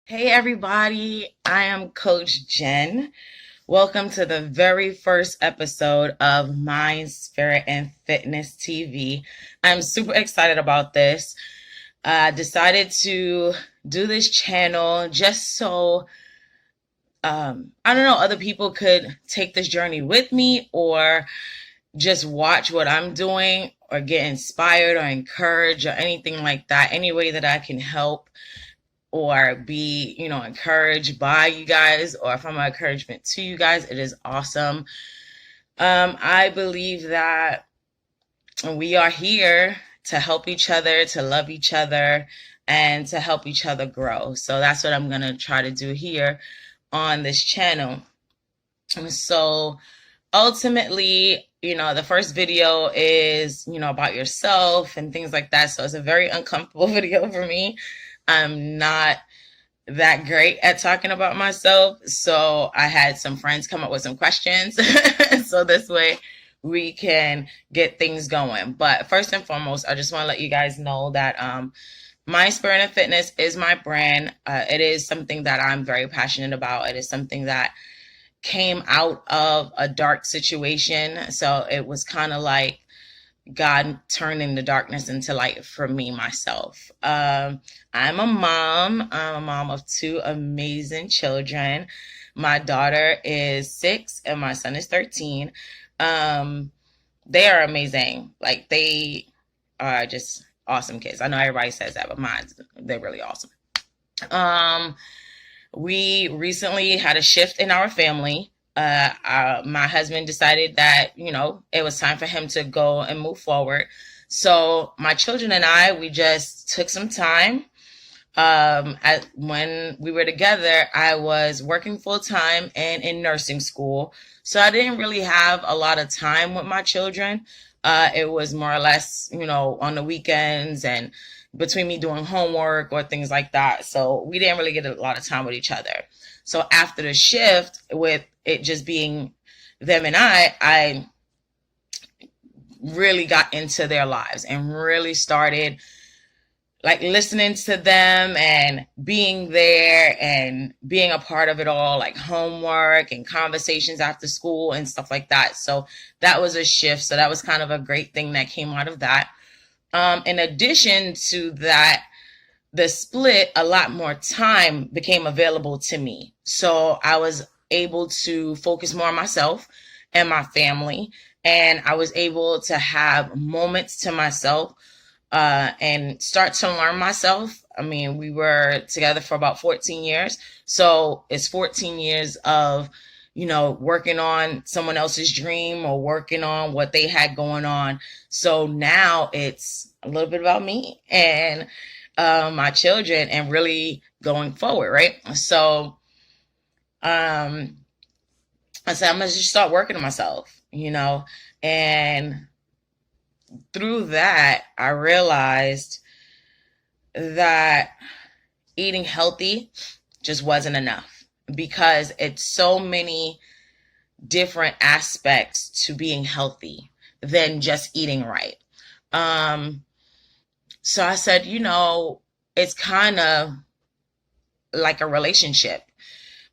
Hey everybody, I am Coach Jen. Welcome to the very first episode of Mind, Spirit, and Fitness TV. I'm super excited about this. I decided to do this channel just so I don't know, other people could take this journey with me or just watch what I'm doing or get inspired or encouraged or anything like that. Any way that I can help or be, encouraged by you guys, or if I'm an encouragement to you guys, it is awesome. I believe that we are here to help each other, to love each other, and to help each other grow. So that's what I'm going to try to do here on this channel. So ultimately, the first video is, about yourself and things like that. So it's a very uncomfortable video for me. I'm not that great at talking about myself. So I had some friends come up with some questions. So this way we can get things going. But first and foremost, I just want to let you guys know that Mind, Spirit, and Fitness is my brand. It is something that I'm very passionate about. It is something that came out of a dark situation. So it was kind of like God turning the darkness into light for me, myself. I'm a mom. I'm a mom of two amazing children. My daughter is 6 and my son is 13. They are amazing. Like, they are just awesome kids. I know everybody says that, but they're really awesome. We recently had a shift in our family. My husband decided that, it was time for him to go and move forward. So my children and we just took some time. When we were together, I was working full time and in nursing school. So I didn't really have a lot of time with my children. It was more or less, on the weekends and between me doing homework or things like that. So we didn't really get a lot of time with each other. So after the shift, with it just being them and I really got into their lives and really started like listening to them and being there and being a part of it all, like homework and conversations after school and stuff like that. So that was a shift. So that was kind of a great thing that came out of that. In addition to that, the split, a lot more time became available to me. So I was able to focus more on myself and my family. And I was able to have moments to myself and start to learn myself. I mean, we were together for about 14 years. So it's 14 years of, working on someone else's dream or working on what they had going on. So now it's a little bit about me and my children and really going forward, right? So I said, I'm going to just start working on myself, and through that, I realized that eating healthy just wasn't enough because it's so many different aspects to being healthy than just eating right. So I said, it's kind of like a relationship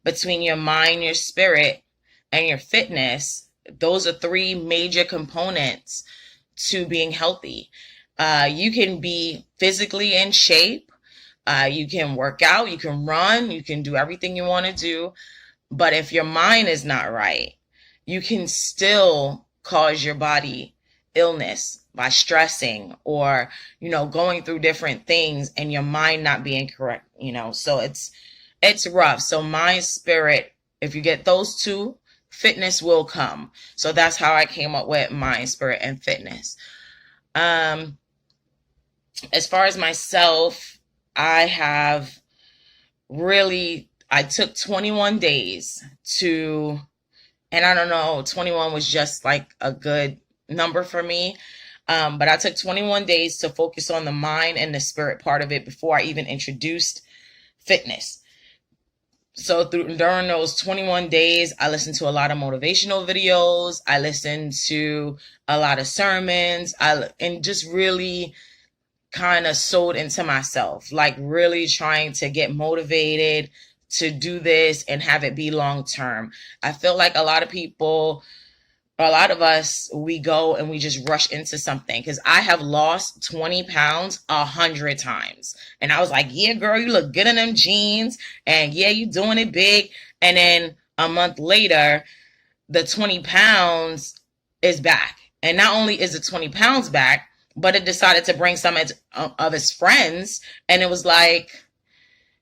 between your mind, your spirit, and your fitness. Those are three major components to being healthy. You can be physically in shape. You can work out, you can run, you can do everything you want to do. But if your mind is not right, you can still cause your body illness by stressing or, going through different things and your mind not being correct, so it's rough. So mind, spirit, if you get those two, fitness will come. So that's how I came up with mind, spirit, and fitness. As far as myself, I took 21 days to, and I don't know, 21 was just like a good number for me. But I took 21 days to focus on the mind and the spirit part of it before I even introduced fitness. So during those 21 days, I listened to a lot of motivational videos. I listened to a lot of sermons. And just really kind of sold into myself, like really trying to get motivated to do this and have it be long term. I feel like a lot of us, we go and we just rush into something, because I have lost 20 pounds 100 times. And I was like, yeah, girl, you look good in them jeans. And yeah, you doing it big. And then a month later, the 20 pounds is back. And not only is it 20 pounds back, but it decided to bring some of its friends. And it was like,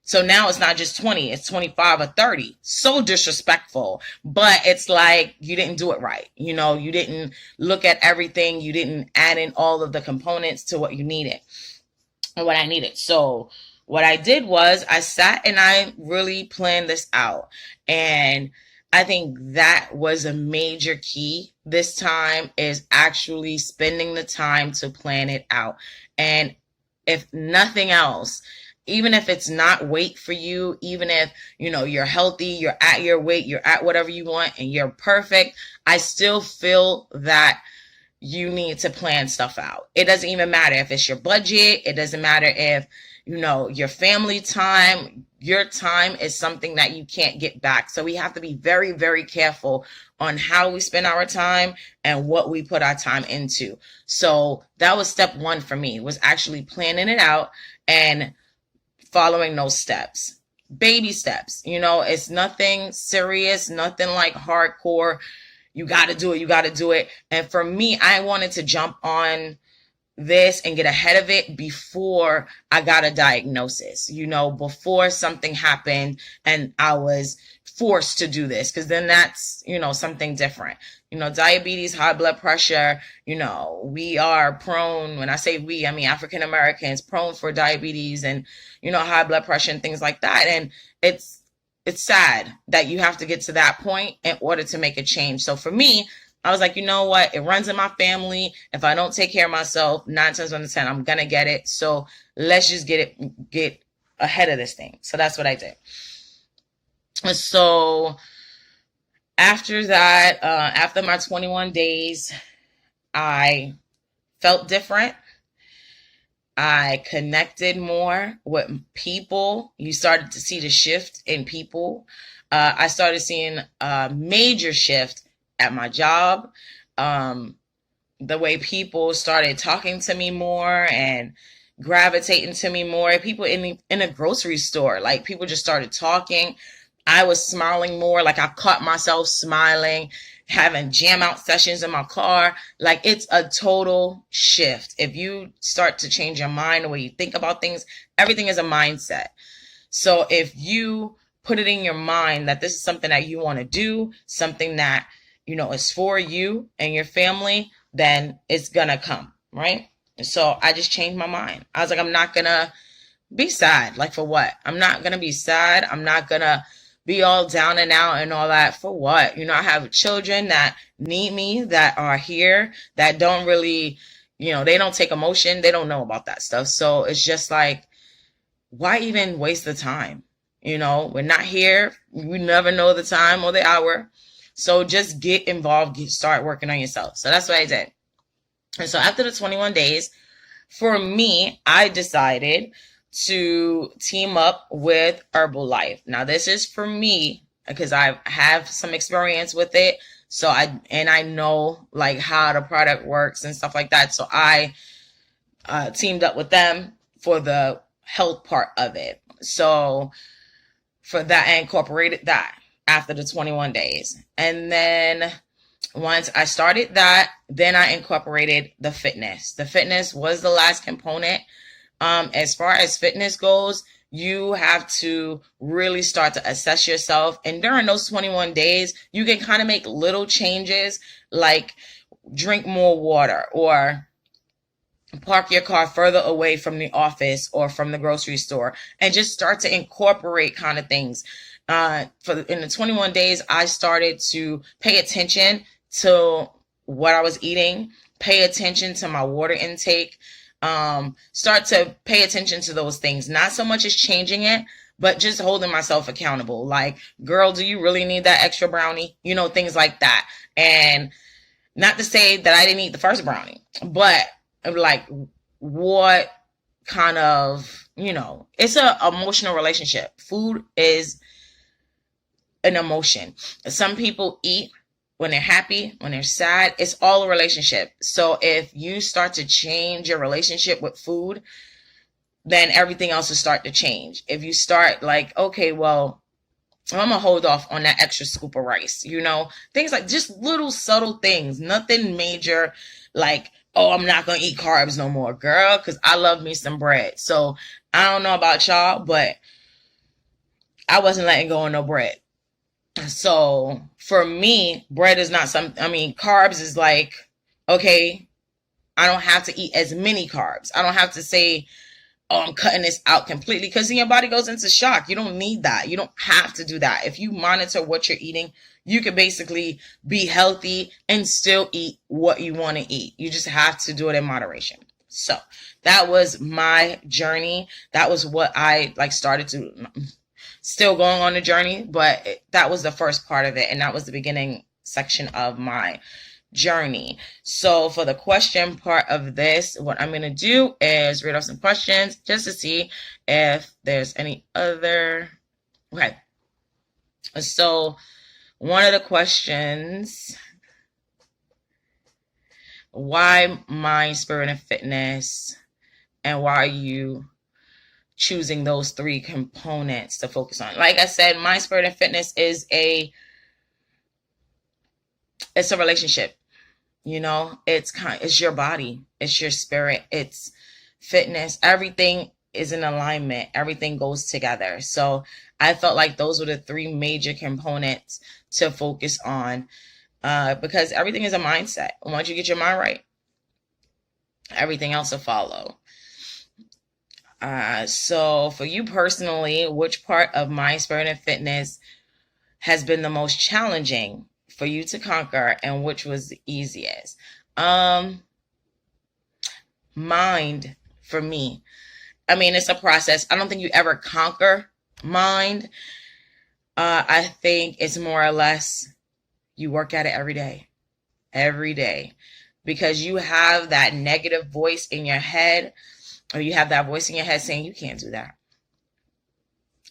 so now it's not just 20, it's 25 or 30. So disrespectful. But it's like, you didn't do it right. You didn't look at everything. You didn't add in all of the components to what you needed or what I needed. So what I did was I sat and I really planned this out. And I think that was a major key this time, is actually spending the time to plan it out. And if nothing else, even if it's not weight for you, even if, you're healthy, you're at your weight, you're at whatever you want and you're perfect, I still feel that you need to plan stuff out. It doesn't even matter if it's your budget. It doesn't matter if, your family time. Your time is something that you can't get back. So we have to be very, very careful on how we spend our time and what we put our time into. So that was step one for me, was actually planning it out and following those steps. Baby steps. It's nothing serious, nothing like hardcore. You got to do it. And for me, I wanted to jump on this and get ahead of it before I got a diagnosis, before something happened and I was forced to do this, because then that's, something different. Diabetes, high blood pressure, we are prone, when I say we, I mean African Americans, prone for diabetes and, high blood pressure and things like that. And it's sad that you have to get to that point in order to make a change. So for me, I was like, you know what? It runs in my family. If I don't take care of myself, 9 times out of 10, I'm going to get it. So let's just get ahead of this thing. So that's what I did. So after that, after my 21 days, I felt different. I connected more with people. You started to see the shift in people. I started seeing a major shift at my job. The way people started talking to me more and gravitating to me more. People in a grocery store, like people just started talking. I was smiling more. Like I caught myself smiling, having jam out sessions in my car. Like it's a total shift. If you start to change your mind, the way you think about things, everything is a mindset. So if you put it in your mind that this is something that you want to do, something that, is for you and your family, then it's gonna come, right? So I just changed my mind. I was like, I'm not gonna be sad. Like for what? I'm not gonna be sad. I'm not gonna be all down and out and all that. For what? I have children that need me, that are here, that don't really, they don't take emotion. They don't know about that stuff. So it's just like, why even waste the time? We're not here. We never know the time or the hour. So just get involved, start working on yourself. So that's what I did. And so after the 21 days, for me, I decided to team up with Herbalife. Now, this is for me because I have some experience with it. So I know like how the product works and stuff like that. So I teamed up with them for the health part of it. So for that, I incorporated that after the 21 days. And then once I started that, then I incorporated the fitness. The fitness was the last component. As far as fitness goes, you have to really start to assess yourself. And during those 21 days, you can kind of make little changes, like drink more water or park your car further away from the office or from the grocery store, and just start to incorporate kind of things. In the 21 days, I started to pay attention to what I was eating, pay attention to my water intake, start to pay attention to those things. Not so much as changing it, but just holding myself accountable. Like, girl, do you really need that extra brownie? Things like that. And not to say that I didn't eat the first brownie, but like, what kind of, it's an emotional relationship. Food is an emotion. Some people eat when they're happy, when they're sad. It's all a relationship. So if you start to change your relationship with food, then everything else will start to change. If you start like, okay, well, I'm gonna hold off on that extra scoop of rice, things like just little subtle things, nothing major, like, oh, I'm not gonna eat carbs no more, girl, because I love me some bread. So I don't know about y'all, but I wasn't letting go of no bread. So for me, bread is not carbs is like, okay, I don't have to eat as many carbs. I don't have to say, oh, I'm cutting this out completely, because then your body goes into shock. You don't need that. You don't have to do that. If you monitor what you're eating, you can basically be healthy and still eat what you want to eat. You just have to do it in moderation. So that was my journey. That was what I started to, still going on the journey, but that was the first part of it. And that was the beginning section of my journey. So for the question part of this, what I'm going to do is read off some questions just to see if there's any other. Okay. So one of the questions, why mind, spirit, and fitness, and why are you choosing those three components to focus on? Like I said, mind, spirit, and fitness is it's a relationship. It's your body, it's your spirit, it's fitness. Everything is in alignment. Everything goes together. So I felt like those were the three major components to focus on, because everything is a mindset. Once you get your mind right, everything else will follow. So for you personally, which part of mind, spirit, and fitness has been the most challenging for you to conquer, and which was the easiest? Mind for me. It's a process. I don't think you ever conquer mind. I think it's more or less you work at it every day, because you have that negative voice in your head, or you have that voice in your head saying, you can't do that.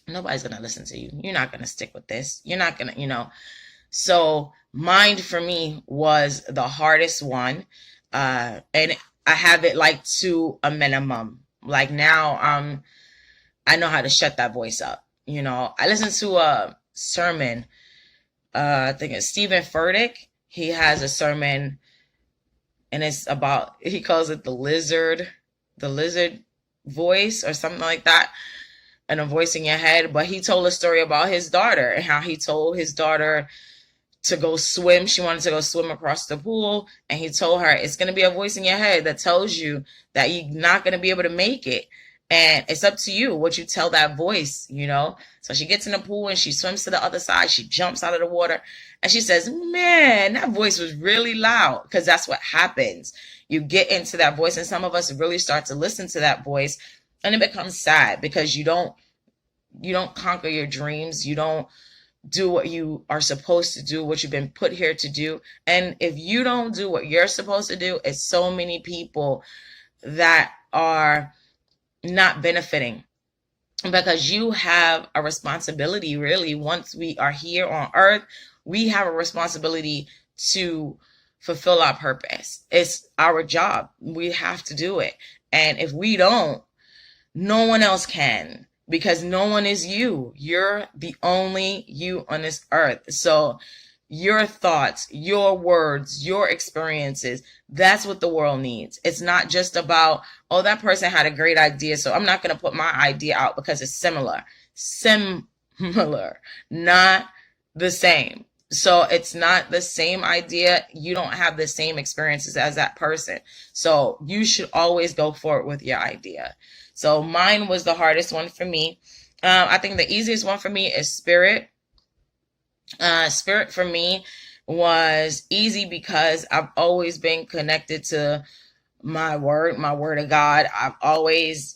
Nobody's going to listen to you. You're not going to stick with this. You're not going to, So mind for me was the hardest one. And I have it to a minimum. Like now, I know how to shut that voice up. I listened to a sermon. I think it's Stephen Furtick. He has a sermon, and it's about, he calls it the lizard voice or something like that, and a voice in your head. But he told a story about his daughter and how he told his daughter to go swim. She wanted to go swim across the pool, and he told her, it's going to be a voice in your head that tells you that you're not going to be able to make it. And it's up to you what you tell that voice, So she gets in the pool and she swims to the other side. She jumps out of the water and she says, man, that voice was really loud. Because that's what happens. You get into that voice, and some of us really start to listen to that voice, and it becomes sad because you don't conquer your dreams. You don't do what you are supposed to do, what you've been put here to do. And if you don't do what you're supposed to do, it's so many people that are not benefiting, because you have a responsibility. Really, once we are here on earth, we have a responsibility to fulfill our purpose. It's our job. We have to do it. And if we don't, no one else can, because no one is you. You're the only you on this earth. So your thoughts, your words, your experiences, that's what the world needs. It's not just about, oh, that person had a great idea, so I'm not going to put my idea out because it's similar, not the same. So it's not the same idea. You don't have the same experiences as that person. So you should always go forward with your idea. So mine was the hardest one for me. I think the easiest one for me is spirit. Spirit for me was easy because I've always been connected to my word of God. I've always,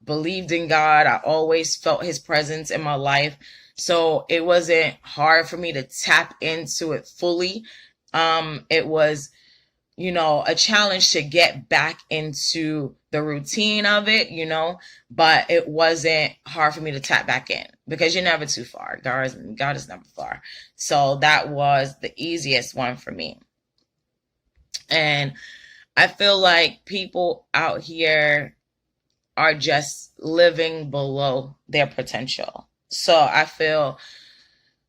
believed in God. I always felt his presence in my life. So it wasn't hard for me to tap into it fully. It was a challenge to get back into the routine of it, but it wasn't hard for me to tap back in because you're never too far. God is never far. So that was the easiest one for me. And I feel like people out here are just living below their potential. So I feel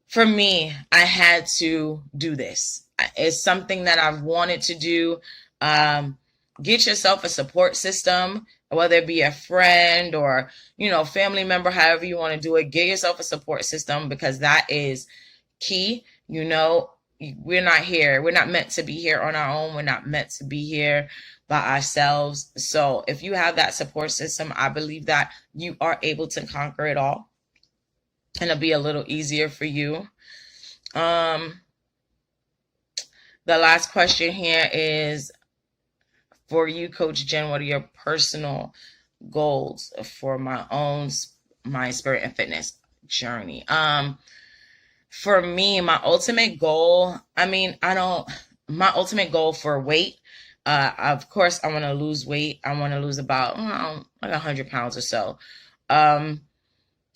for me, I had to do this. It's something that I've wanted to do. Get yourself a support system, whether it be a friend or, family member, however you want to do it. Get yourself a support system because that is key. We're not here. We're not meant to be here on our own. We're not meant to be here by ourselves. So if you have that support system, I believe that you are able to conquer it all. And it'll be a little easier for you. The last question here is for you, Coach Jen. What are your personal goals for my spirit and fitness journey? For me, my ultimate goal, my ultimate goal for weight, of course, I want to lose weight. I want to lose about like 100 pounds or so.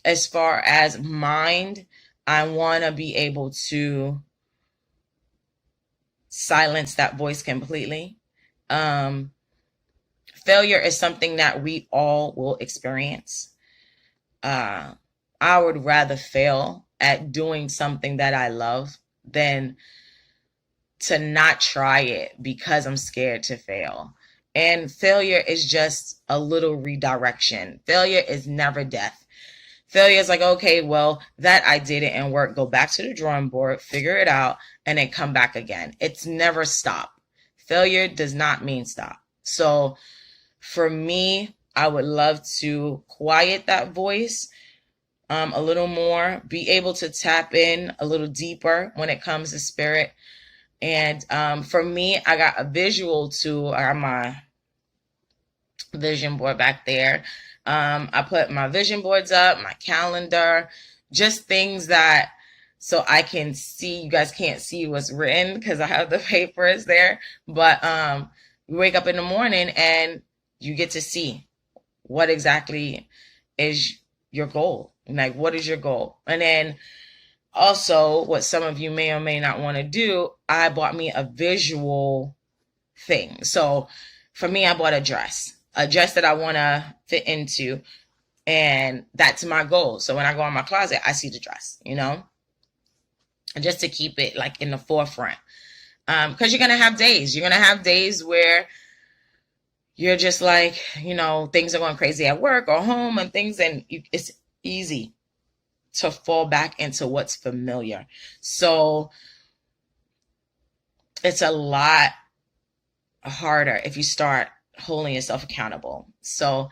As far as mind, I want to be able to silence that voice completely. Failure is something that we all will experience. I would rather fail at doing something that I love than to not try it because I'm scared to fail. And failure is just a little redirection. Failure is never death. Failure is like, okay, well, that I didn't work. Go back to the drawing board, figure it out, and then come back again. It's never stop. Failure does not mean stop. So for me, I would love to quiet that voice a little more, be able to tap in a little deeper when it comes to spirit. And for me, I got a visual tool. I got my vision board back there. I put my vision boards up, my calendar, just things that so I can see. You guys can't see what's written because I have the papers there, but you wake up in the morning and you get to see what exactly is your goal. Like, what is your goal? And then also what some of you may or may not want to do, I bought me a visual thing. So for me, I bought a dress that I want to fit into. And that's my goal. So when I go in my closet, I see the dress, and just to keep it like in the forefront. Because you're going to have days. You're going to have days where you're just like, things are going crazy at work or home and things. And it's easy to fall back into what's familiar. So it's a lot harder if you start holding yourself accountable. So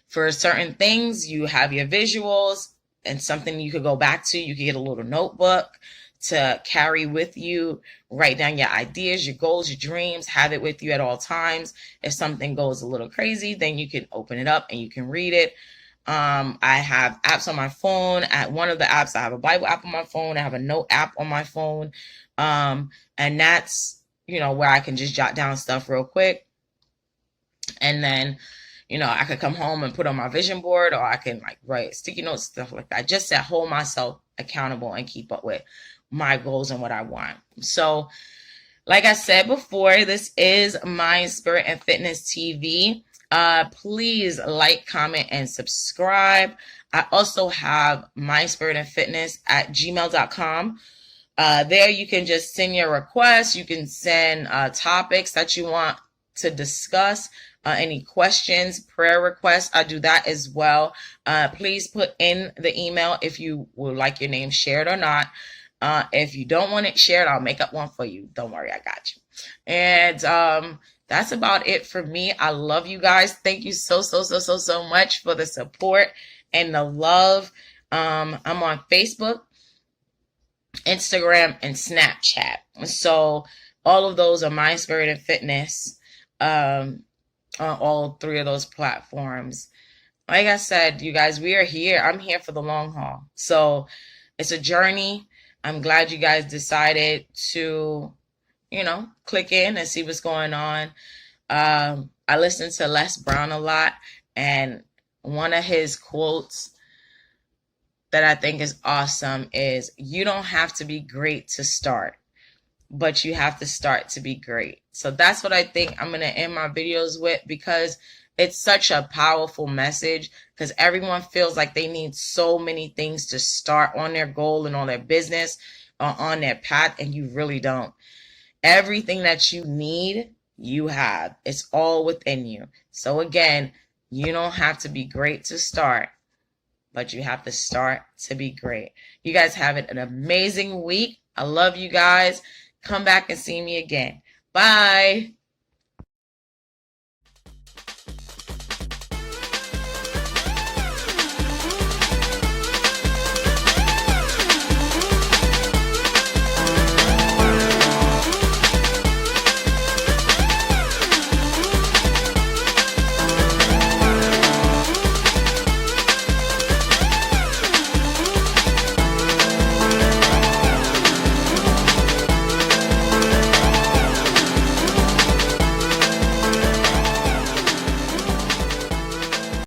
for certain things, you have your visuals and something you could go back to. You could get a little notebook to carry with you, write down your ideas, your goals, your dreams, have it with you at all times. If something goes a little crazy, then you can open it up and you can read it. I have apps on my phone. At one of the apps, I have a Bible app on my phone. I have a note app on my phone. And that's, where I can just jot down stuff real quick. And then, I could come home and put on my vision board, or I can write sticky notes, stuff like that, just to hold myself accountable and keep up with my goals and what I want. So like I said before, this is Mind, Spirit, and Fitness TV. Please like, comment, and subscribe. I also have mindspiritandfitness@gmail.com. There you can just send your requests. You can send topics that you want to discuss, any questions, prayer requests. I do that as well. Please put in the email if you would like your name shared or not. If you don't want it shared, I'll make up one for you. Don't worry, I got you. And that's about it for me. I love you guys. Thank you so much for the support and the love. I'm on Facebook, Instagram, and Snapchat. So all of those are Mind, Spirit, and Fitness on all three of those platforms. Like I said, you guys, we are here. I'm here for the long haul. So it's a journey. I'm glad you guys decided to click in and see what's going on. I listen to Les Brown a lot, and one of his quotes that I think is awesome is, you don't have to be great to start, but you have to start to be great. So that's what I think I'm going to end my videos with, because it's such a powerful message, because everyone feels like they need so many things to start on their goal and on their business or on their path, and you really don't. Everything that you need, you have. It's all within you. So again, you don't have to be great to start, but you have to start to be great. You guys have an amazing week. I love you guys. Come back and see me again. Bye.